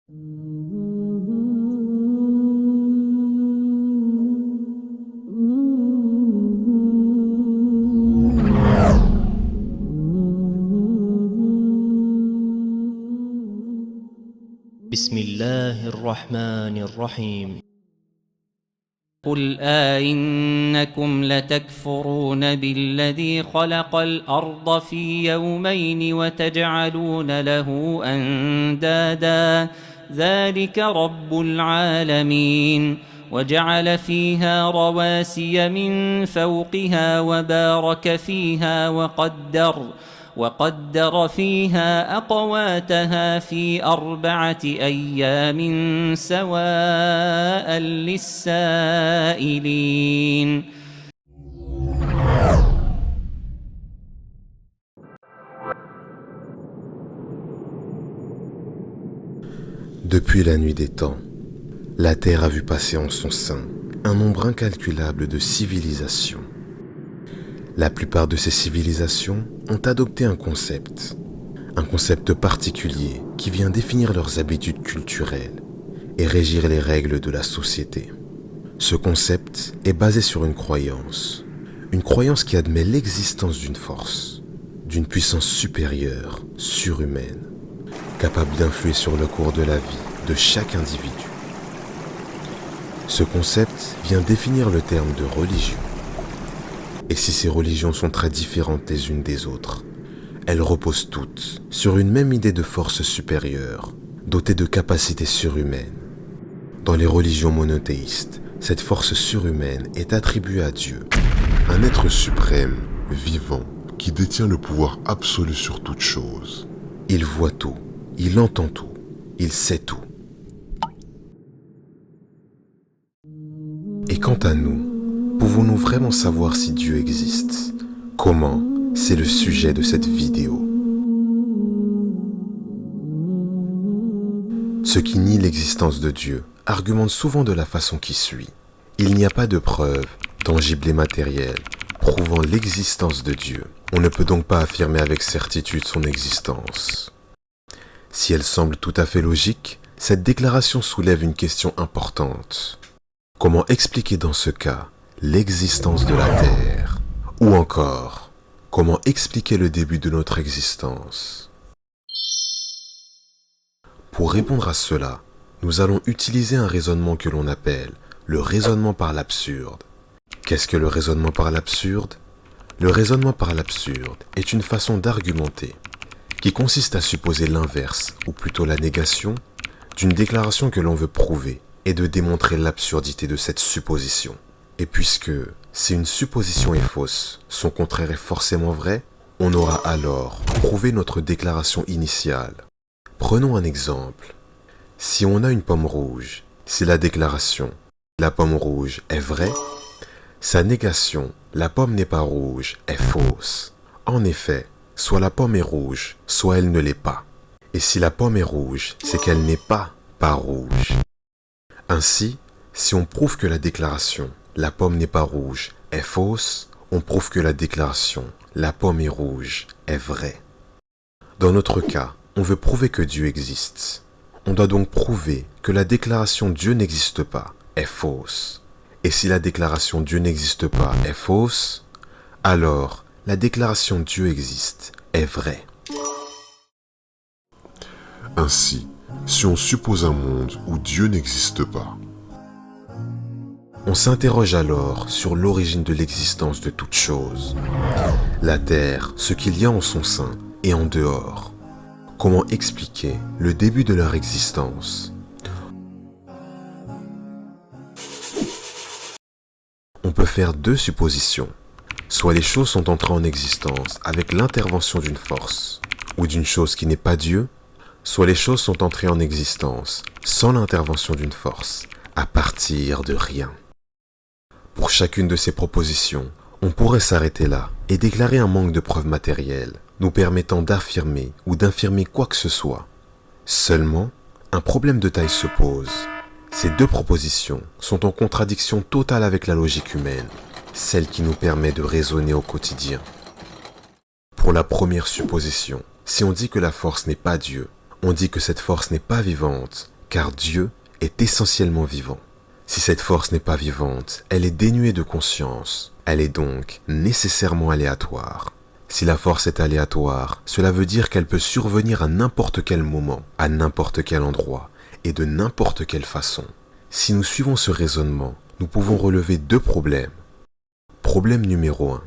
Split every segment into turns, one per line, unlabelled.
بسم الله الرحمن الرحيم.
قل إنكم لتكفرون بالذي خلق الأرض في يومين وتجعلون له أندادا ذلك رب العالمين وجعل فيها رواسي من فوقها وبارك فيها وقدر فيها أقواتها في 4 أيام سواء للسائلين.
Depuis la nuit des temps, la Terre a vu passer en son sein un nombre incalculable de civilisations. La plupart de ces civilisations ont adopté un concept particulier qui vient définir leurs habitudes culturelles et régir les règles de la société. Ce concept est basé sur une croyance qui admet l'existence d'une force, d'une puissance supérieure, surhumaine, capable d'influer sur le cours de la vie de chaque individu. Ce concept vient définir le terme de religion. Et si ces religions sont très différentes les unes des autres, elles reposent toutes sur une même idée de force supérieure, dotée de capacités surhumaines. Dans les religions monothéistes, cette force surhumaine est attribuée à Dieu, un être suprême, vivant, qui détient le pouvoir absolu sur toute chose. Il voit tout, il entend tout, il sait tout. Et quant à nous, pouvons-nous vraiment savoir si Dieu existe? Comment? C'est le sujet de cette vidéo. Ceux qui nient l'existence de Dieu argumentent souvent de la façon qui suit. Il n'y a pas de preuves, tangibles et matérielles, prouvant l'existence de Dieu. On ne peut donc pas affirmer avec certitude son existence. Si elle semble tout à fait logique, cette déclaration soulève une question importante. Comment expliquer dans ce cas l'existence de la Terre? Ou encore, comment expliquer le début de notre existence? Pour répondre à cela, nous allons utiliser un raisonnement que l'on appelle le raisonnement par l'absurde. Qu'est-ce que le raisonnement par l'absurde? Le raisonnement par l'absurde est une façon d'argumenter qui consiste à supposer l'inverse, ou plutôt la négation, d'une déclaration que l'on veut prouver et de démontrer l'absurdité de cette supposition. Et puisque, si une supposition est fausse, son contraire est forcément vrai, on aura alors prouvé notre déclaration initiale. Prenons un exemple. Si on a une pomme rouge, si la déclaration « la pomme rouge est vraie », sa négation « la pomme n'est pas rouge » est fausse. En effet, soit la pomme est rouge, soit elle ne l'est pas. Et si la pomme est rouge, c'est qu'elle n'est pas rouge. Ainsi, si on prouve que la déclaration « la pomme n'est pas rouge » est fausse, on prouve que la déclaration « la pomme est rouge » est vraie. Dans notre cas, on veut prouver que Dieu existe. On doit donc prouver que la déclaration « Dieu n'existe pas » est fausse. Et si la déclaration « Dieu n'existe pas » est fausse, alors la déclaration « Dieu existe » est vraie.
Ainsi, si on suppose un monde où Dieu n'existe pas,
on s'interroge alors sur l'origine de l'existence de toute chose. La Terre, ce qu'il y a en son sein et en dehors. Comment expliquer le début de leur existence? On peut faire 2 suppositions. Soit les choses sont entrées en existence avec l'intervention d'une force, ou d'une chose qui n'est pas Dieu, soit les choses sont entrées en existence sans l'intervention d'une force, à partir de rien. Pour chacune de ces propositions, on pourrait s'arrêter là et déclarer un manque de preuves matérielles, nous permettant d'affirmer ou d'infirmer quoi que ce soit. Seulement, un problème de taille se pose. Ces 2 propositions sont en contradiction totale avec la logique humaine, celle qui nous permet de raisonner au quotidien. Pour la première supposition, si on dit que la force n'est pas Dieu, on dit que cette force n'est pas vivante, car Dieu est essentiellement vivant. Si cette force n'est pas vivante, elle est dénuée de conscience, elle est donc nécessairement aléatoire. Si la force est aléatoire, cela veut dire qu'elle peut survenir à n'importe quel moment, à n'importe quel endroit, et de n'importe quelle façon. Si nous suivons ce raisonnement, nous pouvons relever deux problèmes. Problème numéro 1.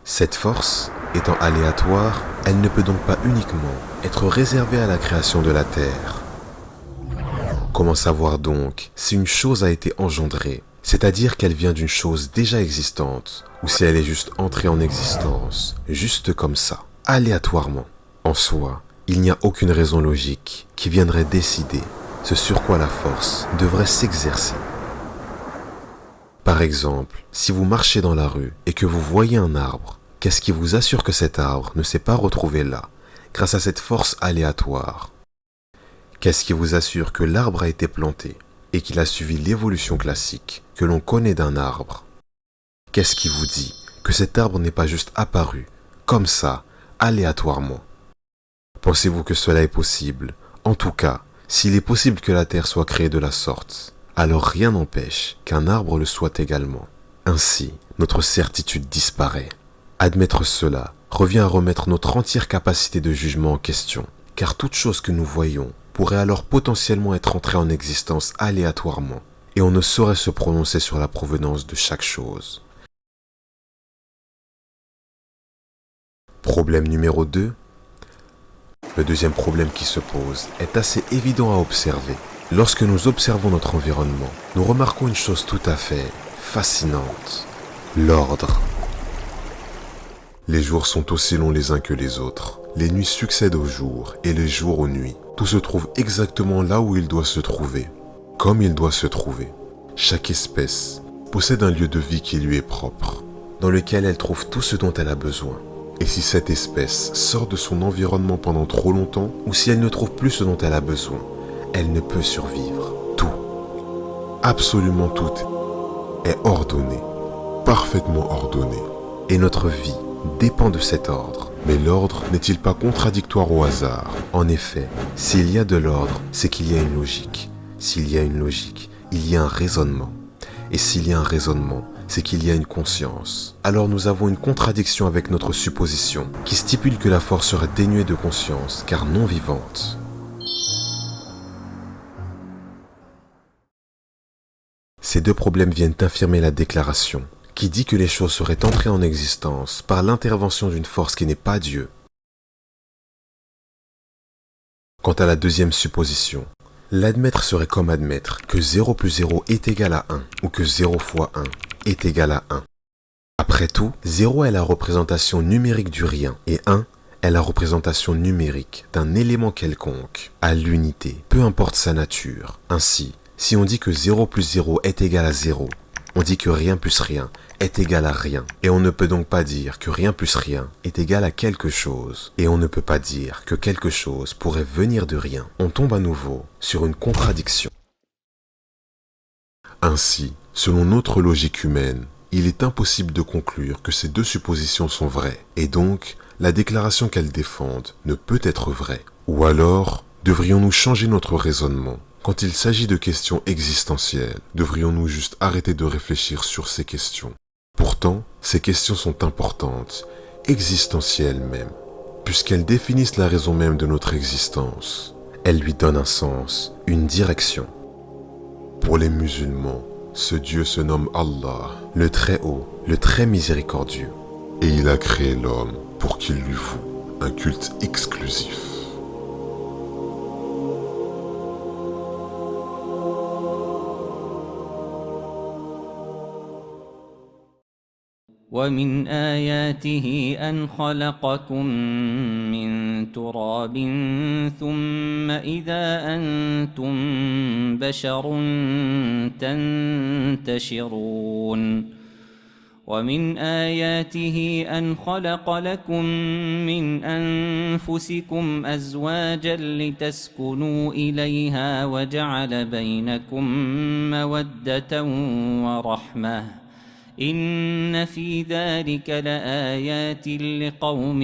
Cette force, étant aléatoire, elle ne peut donc pas uniquement être réservée à la création de la Terre. Comment savoir donc si une chose a été engendrée, c'est-à-dire qu'elle vient d'une chose déjà existante, ou si elle est juste entrée en existence, juste comme ça, aléatoirement? En soi, il n'y a aucune raison logique qui viendrait décider ce sur quoi la force devrait s'exercer. Par exemple, si vous marchez dans la rue et que vous voyez un arbre, qu'est-ce qui vous assure que cet arbre ne s'est pas retrouvé là, grâce à cette force aléatoire? Qu'est-ce qui vous assure que l'arbre a été planté et qu'il a suivi l'évolution classique que l'on connaît d'un arbre? Qu'est-ce qui vous dit que cet arbre n'est pas juste apparu, comme ça, aléatoirement? Pensez-vous que cela est possible? En tout cas, s'il est possible que la Terre soit créée de la sorte, alors rien n'empêche qu'un arbre le soit également. Ainsi, notre certitude disparaît. Admettre cela revient à remettre notre entière capacité de jugement en question, car toute chose que nous voyons pourrait alors potentiellement être entrée en existence aléatoirement, et on ne saurait se prononcer sur la provenance de chaque chose. Problème numéro 2. Le deuxième problème qui se pose est assez évident à observer. Lorsque nous observons notre environnement, nous remarquons une chose tout à fait fascinante: l'ordre. Les jours sont aussi longs les uns que les autres. Les nuits succèdent aux jours et les jours aux nuits. Tout se trouve exactement là où il doit se trouver, comme il doit se trouver. Chaque espèce possède un lieu de vie qui lui est propre, dans lequel elle trouve tout ce dont elle a besoin. Et si cette espèce sort de son environnement pendant trop longtemps, ou si elle ne trouve plus ce dont elle a besoin, elle ne peut survivre. Tout, absolument tout, est ordonné, parfaitement ordonné. Et notre vie dépend de cet ordre. Mais l'ordre n'est-il pas contradictoire au hasard? En effet, s'il y a de l'ordre, c'est qu'il y a une logique. S'il y a une logique, il y a un raisonnement. Et s'il y a un raisonnement, c'est qu'il y a une conscience. Alors nous avons une contradiction avec notre supposition, qui stipule que la force serait dénuée de conscience, car non vivante. Ces deux problèmes viennent affirmer la déclaration, qui dit que les choses seraient entrées en existence par l'intervention d'une force qui n'est pas Dieu. Quant à la deuxième supposition, l'admettre serait comme admettre que 0 plus 0 est égal à 1, ou que 0 fois 1 est égal à 1. Après tout, 0 est la représentation numérique du rien, et 1 est la représentation numérique d'un élément quelconque, à l'unité, peu importe sa nature. Ainsi, si on dit que 0 plus 0 est égal à 0, on dit que rien plus rien est égal à rien. Et on ne peut donc pas dire que rien plus rien est égal à quelque chose. Et on ne peut pas dire que quelque chose pourrait venir de rien. On tombe à nouveau sur une contradiction.
Ainsi, selon notre logique humaine, il est impossible de conclure que ces deux suppositions sont vraies, et donc la déclaration qu'elles défendent ne peut être vraie. Ou alors, devrions-nous changer notre raisonnement? Quand il s'agit de questions existentielles, devrions-nous juste arrêter de réfléchir sur ces questions? Pourtant, ces questions sont importantes, existentielles même, puisqu'elles définissent la raison même de notre existence. Elles lui donnent un sens, une direction. Pour les musulmans, ce Dieu se nomme Allah, le Très-Haut, le Très Miséricordieux. Et il a créé l'homme pour qu'il lui voue un culte exclusif.
ومن آياته أن خلقكم من تراب ثم إذا أنتم بشر تنتشرون ومن آياته أن خلق لكم من أنفسكم أزواجا لتسكنوا إليها وجعل بينكم مودة ورحمة إن في ذلك لآيات لقوم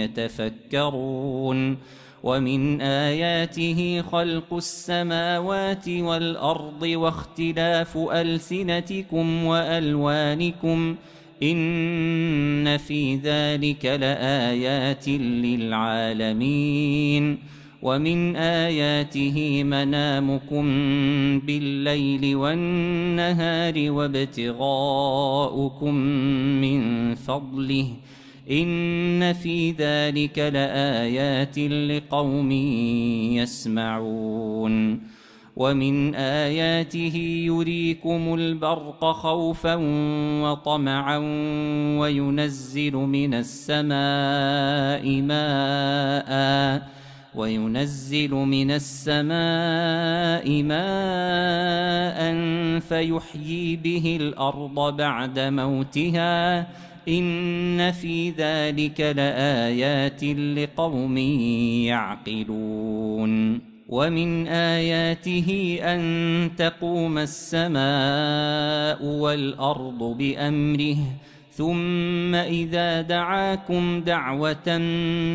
يتفكرون ومن آياته خلق السماوات والأرض واختلاف ألسنتكم وألوانكم إن في ذلك لآيات للعالمين ومن آياته منامكم بالليل والنهار وابتغاؤكم من فضله إن في ذلك لآيات لقوم يسمعون ومن آياته يريكم البرق خوفا وطمعا وينزل من السماء ماء فيحيي به الأرض بعد موتها إن في ذلك لآيات لقوم يعقلون ومن آياته أن تقوم السماء والأرض بأمره ثم إذا دعاكم دعوة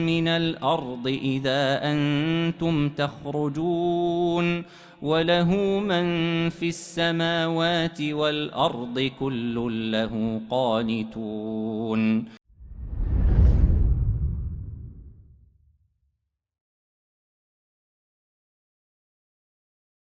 من الأرض إذا أنتم تخرجون وله من في السماوات والأرض كل له قانتون